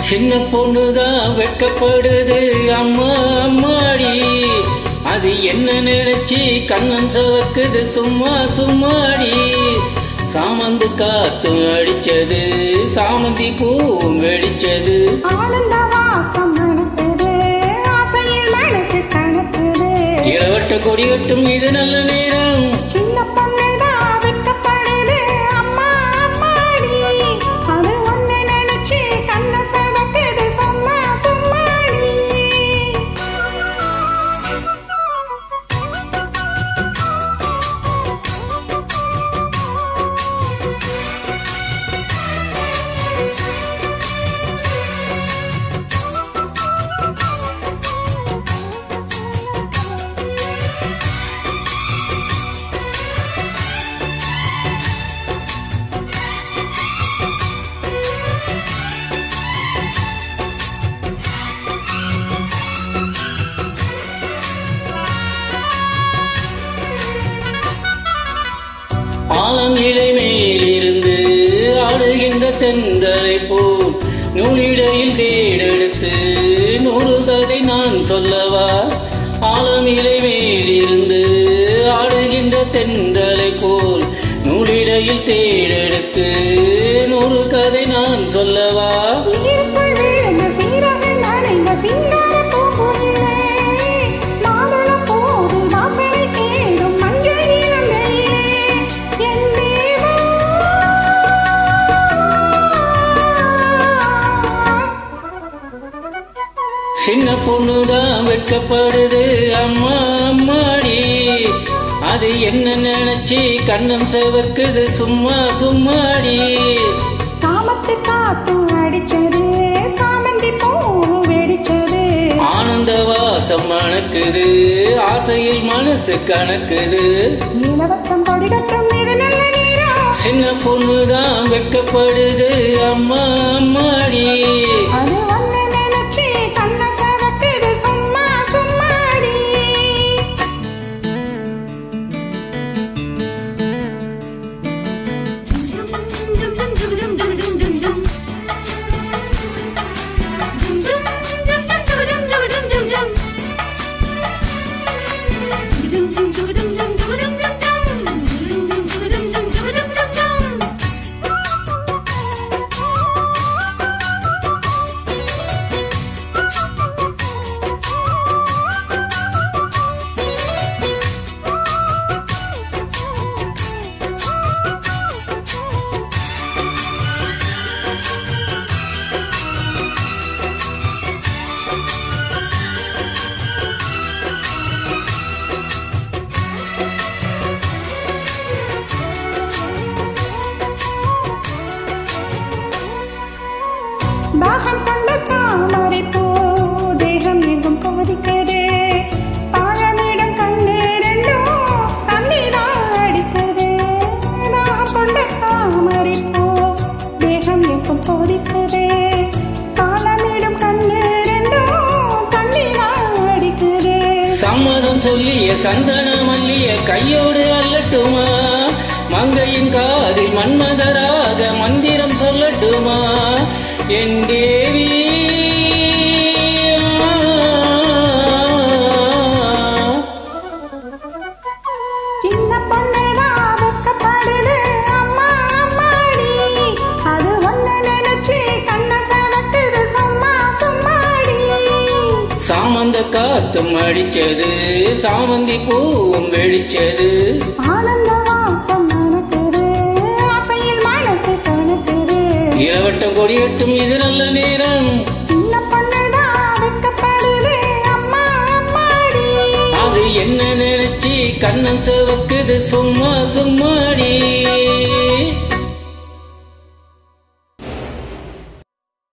சின்ன பொண்ணுதான் வெட்கப்படுது அம்மா அம்மாடி, அது என்ன நினைச்சு கண்ணன் சவக்குது சும்மா சும்மாடி. சாமந்து காத்தும் அடிச்சது, சாமந்தி பூவும் வெடிச்சது, இளவட்ட கொடி கட்டும் இது நல்ல நேரம். ஆலம் இலை மேலிருந்து ஆடுகின்ற தென்றலை போல் நூலிடையில் தேடெடுத்து 100 கதை நான் சொல்லவா. ஆலம் இலை மேலிருந்து ஆடுகின்ற தென்றலை போல் நூலிடையில் தேடெடுத்து 100 கதை நான் சொல்லவா. சின்ன பொண்ணுதான் வெட்கப்படுது அம்மா அம்மாடி, அது என்ன நினைச்சு கண்ணம் செவக்குது சும்மா சும்மாடி. சாமத்து காத்தும் அடிச்சது, சாமந்தி பூவும் வெடிச்சது, ஆனந்த வாசம் மணக்குது, ஆசையில் மனசு கணக்குது, இளவட்டம் கொடி கட்டும் இது நல்ல நேரம். சின்ன பொண்ணுதான் வெட்கப்படுது அம்மா அம்மாடி, அது ஒன்னு நினைச்சு கண்ண சவக்குது சும்மா சும்மாடி. தாகம் கொண்ட தாமரை பூ தேகம் எங்கும் கொதிக்குது, தாழமிடம் கண்ணு ரெண்டும் தண்ணீரால் அடிக்குது. தாகம் கொண்ட தாமரை பூ தேகம் எங்கும் கொதிக்குது, தாழமிடம் கண்ணு ரெண்டும் தண்ணீரால் அடிக்குது. சம்மதம் சொல்லிய சந்தன மல்லிய கையோடு அல்லட்டுமா, மங்கையின் காதில் மன்மதராக மந்திரம் சொல்லட்டுமா என் தேவி. சின்ன பொண்ணுதான் வெட்கப்படுது அம்மா அம்மாடி, அது ஒன்னு நினைச்சு கண்ண சவக்குது சும்மா சும்மாடி. சாமந்த காத்தும் அடிச்சது, சாமந்தி பூவும் வெடிச்சது, ஆனந்த வாசம் மணக்குது, ஆசையில் மனசு கணக்குது, இளவட்டம் கொடியட்டும் இது நல்ல நேரம். சின்ன பொண்ணுதான் வெட்கப்படுது அம்மா அம்மாடி, அது என்ன நினைச்சு கண்ணன் செவக்குது சும்மா சும்மாடி.